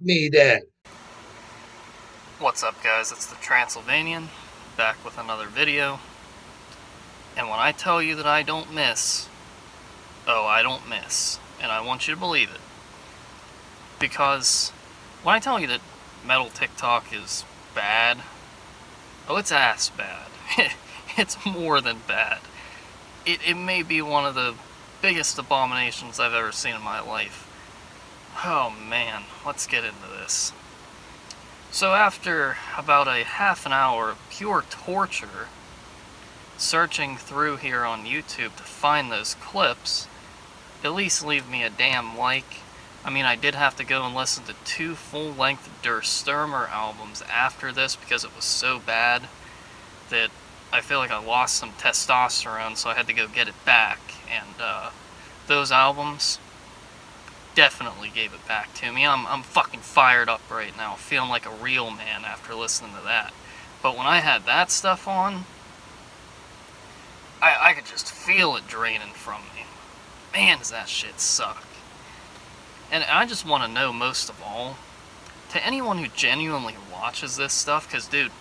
me dead. What's up, guys? It's the Transylvanian, back with another video. And when I tell you that I don't miss, oh, I don't miss. And I want you to believe it. Because when I tell you that metal TikTok is bad, oh, it's ass bad. It's more than bad. It may be one of the biggest abominations I've ever seen in my life. Oh man, let's get into this. So after about a half an hour of pure torture, searching through here on YouTube to find those clips, at least leave me a damn like. I mean, I did have to go and listen to 2 full-length Der Stürmer albums after this because it was so bad that I feel like I lost some testosterone, so I had to go get it back. And those albums definitely gave it back to me. I'm fucking fired up right now, feeling like a real man after listening to that. But when I had that stuff on, I could just feel it draining from me. Man, does that shit suck. And I just want to know, most of all, to anyone who genuinely watches this stuff, because dude,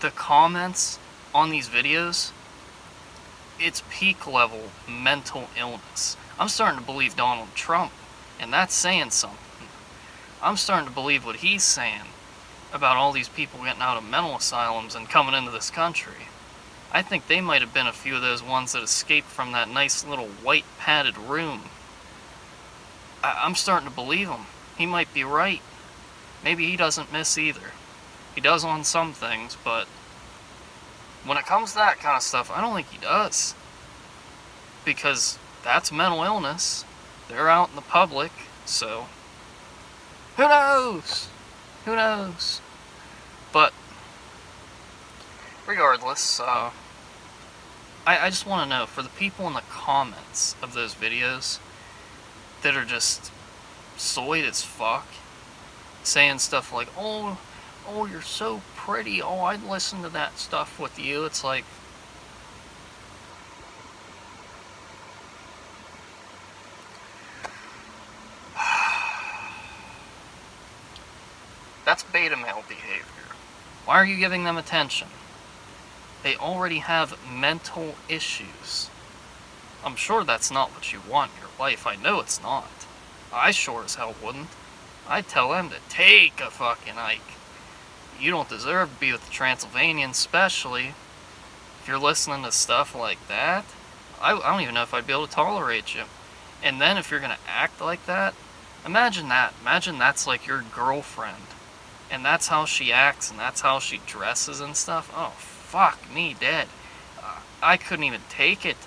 the comments on these videos, it's peak level mental illness. I'm starting to believe Donald Trump, and that's saying something. I'm starting to believe what he's saying about all these people getting out of mental asylums and coming into this country. I think they might have been a few of those ones that escaped from that nice little white padded room. I'm starting to believe him. He might be right. Maybe he doesn't miss either. He does on some things, but when it comes to that kind of stuff, I don't think he does. Because that's mental illness. They're out in the public, so who knows? Who knows? But regardless, I just want to know, for the people in the comments of those videos that are just soy as fuck, saying stuff like, oh, you're so pretty, oh, I'd listen to that stuff with you. It's like, that's beta male behavior. Why are you giving them attention? They already have mental issues. I'm sure that's not what you want in your life. I know it's not. I sure as hell wouldn't. I'd tell them to take a fucking hike. You don't deserve to be with the Transylvanian, especially if you're listening to stuff like that. I don't even know if I'd be able to tolerate you. And then if you're gonna act like that, imagine that. Imagine that's like your girlfriend. And that's how she acts, and that's how she dresses and stuff. Oh, fuck me dead. I couldn't even take it.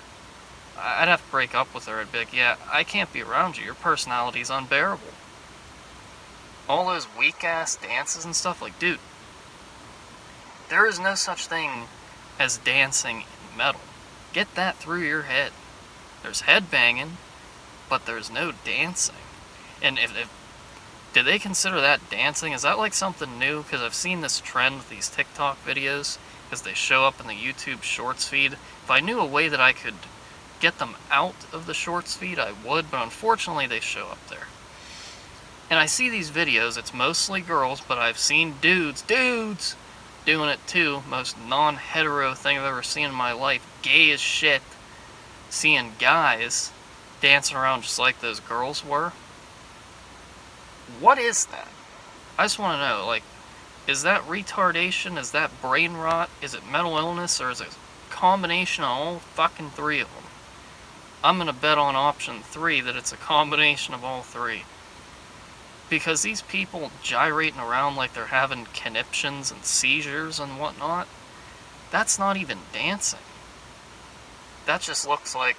I'd have to break up with her. I'd be like, yeah, I can't be around you. Your personality's unbearable. All those weak-ass dances and stuff, like, dude, there is no such thing as dancing in metal. Get that through your head. There's headbanging, but there's no dancing. And if do they consider that dancing? Is that like something new? Because I've seen this trend with these TikTok videos, because they show up in the YouTube Shorts feed. If I knew a way that I could get them out of the Shorts feed, I would, but unfortunately they show up there. And I see these videos, it's mostly girls, but I've seen dudes doing it too. Most non-hetero thing I've ever seen in my life. Gay as shit. Seeing guys dancing around just like those girls were. What is that? I just want to know, like, is that retardation? Is that brain rot? Is it mental illness? Or is it a combination of all fucking 3 of them? I'm going to bet on option 3 that it's a combination of all 3. Because these people gyrating around like they're having conniptions and seizures and whatnot, that's not even dancing. That just looks like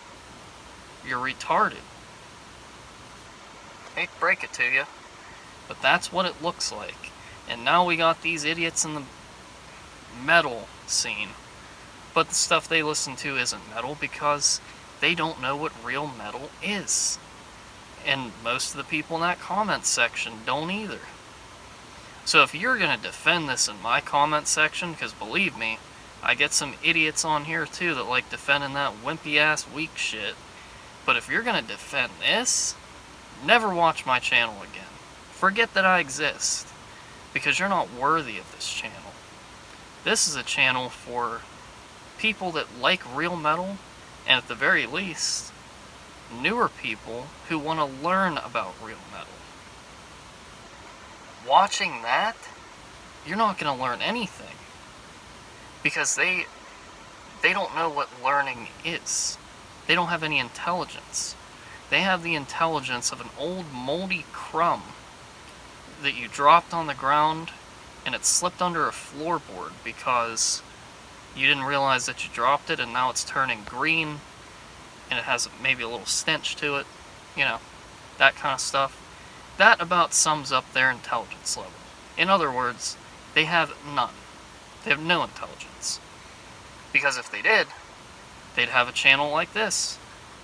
you're retarded. Hate to break it to you, but that's what it looks like. And now we got these idiots in the metal scene. But the stuff they listen to isn't metal because they don't know what real metal is. And most of the people in that comment section don't either. So if you're going to defend this in my comment section, because believe me, I get some idiots on here too that like defending that wimpy ass weak shit. But if you're going to defend this, never watch my channel again. Forget that I exist. because you're not worthy of this channel. This is a channel for people that like real metal, and at the very least, newer people who want to learn about real metal. Watching that, you're not going to learn anything, because they don't know what learning is. They don't have any intelligence. They have the intelligence of an old moldy crumb that you dropped on the ground and it slipped under a floorboard because you didn't realize that you dropped it, and now it's turning green and it has maybe a little stench to it, you know, that kind of stuff. That about sums up their intelligence level. In other words, they have none. They have no intelligence. Because if they did, they'd have a channel like this,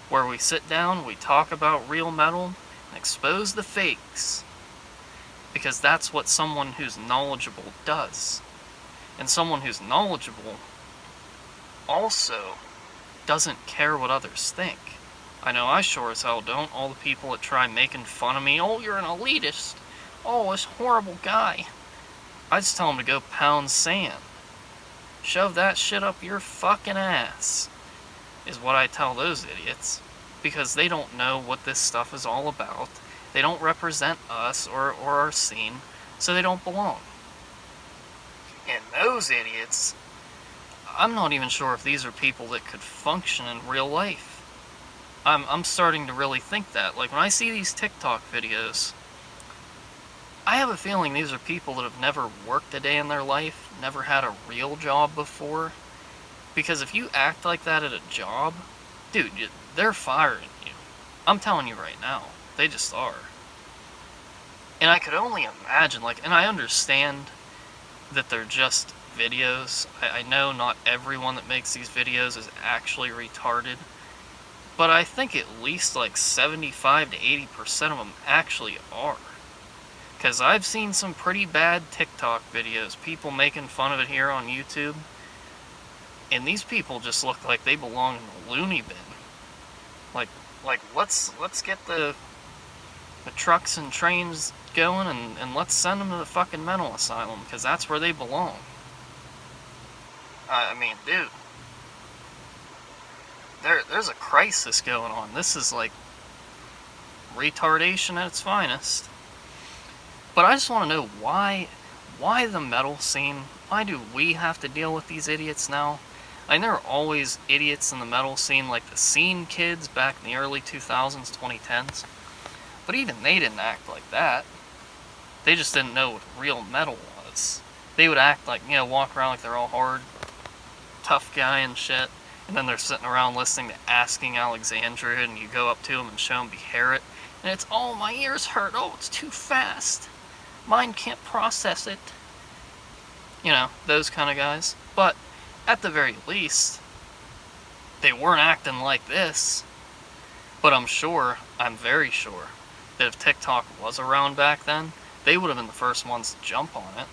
where we sit down, we talk about real metal, and expose the fakes. Because that's what someone who's knowledgeable does. And someone who's knowledgeable also doesn't care what others think. I know I sure as hell don't. All the people that try making fun of me, oh, you're an elitist, oh, this horrible guy. I just tell them to go pound sand. Shove that shit up your fucking ass, is what I tell those idiots. Because they don't know what this stuff is all about. They don't represent us or our scene, so they don't belong. And those idiots, I'm not even sure if these are people that could function in real life. I'm starting to really think that. Like, when I see these TikTok videos, I have a feeling these are people that have never worked a day in their life, never had a real job before. Because if you act like that at a job, dude, they're firing you. I'm telling you right now, they just are. And I could only imagine, like, and I understand that they're just videos. I know not everyone that makes these videos is actually retarded, but I think at least like 75 to 80% of them actually are. Because I've seen some pretty bad TikTok videos, people making fun of it here on YouTube, and these people just look like they belong in the loony bin. Like let's get the trucks and trains going, and let's send them to the fucking mental asylum, because that's where they belong. I mean, dude, there's a crisis going on. This is like retardation at its finest. But I just want to know why the metal scene, why do we have to deal with these idiots now? I mean, there were always idiots in the metal scene, like the scene kids back in the early 2000s, 2010s. But even they didn't act like that. They just didn't know what real metal was. They would act like, you know, walk around like they're all hard, tough guy and shit. And then they're sitting around listening to Asking Alexandria, and you go up to them and show them Behear It. And it's, oh, my ears hurt. Oh, it's too fast. Mind can't process it. You know, those kind of guys. But at the very least, they weren't acting like this. But I'm very sure, that if TikTok was around back then, they would have been the first ones to jump on it.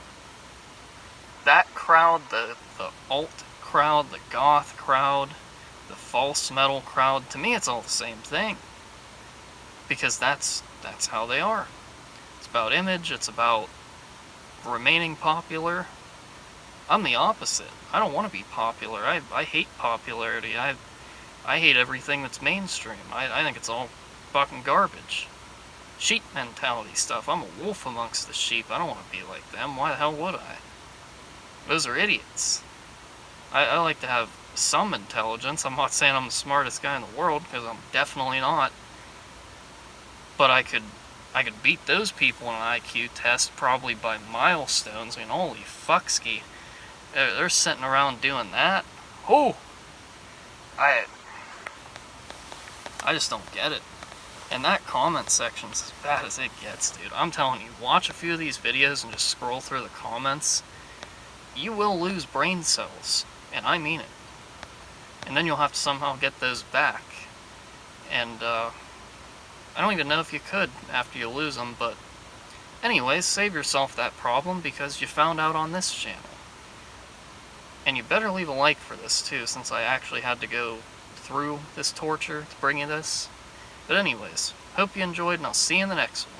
That crowd, the alt crowd, the goth crowd, the false metal crowd, to me it's all the same thing. Because that's how they are. It's about image, it's about remaining popular. I'm the opposite. I don't want to be popular. I hate popularity. I hate everything that's mainstream. I think it's all fucking garbage. Sheep mentality stuff. I'm a wolf amongst the sheep. I don't want to be like them. Why the hell would I? Those are idiots. I like to have some intelligence. I'm not saying I'm the smartest guy in the world, because I'm definitely not. But I could beat those people in an IQ test probably by milestones. I mean, holy fuckski. They're sitting around doing that. Oh! I just don't get it. And that comment section's as bad as it gets, dude. I'm telling you, watch a few of these videos and just scroll through the comments. You will lose brain cells. And I mean it. And then you'll have to somehow get those back. And, I don't even know if you could after you lose them, but anyways, save yourself that problem because you found out on this channel. And you better leave a like for this too, since I actually had to go through this torture to bring you this. But anyways, hope you enjoyed, and I'll see you in the next one.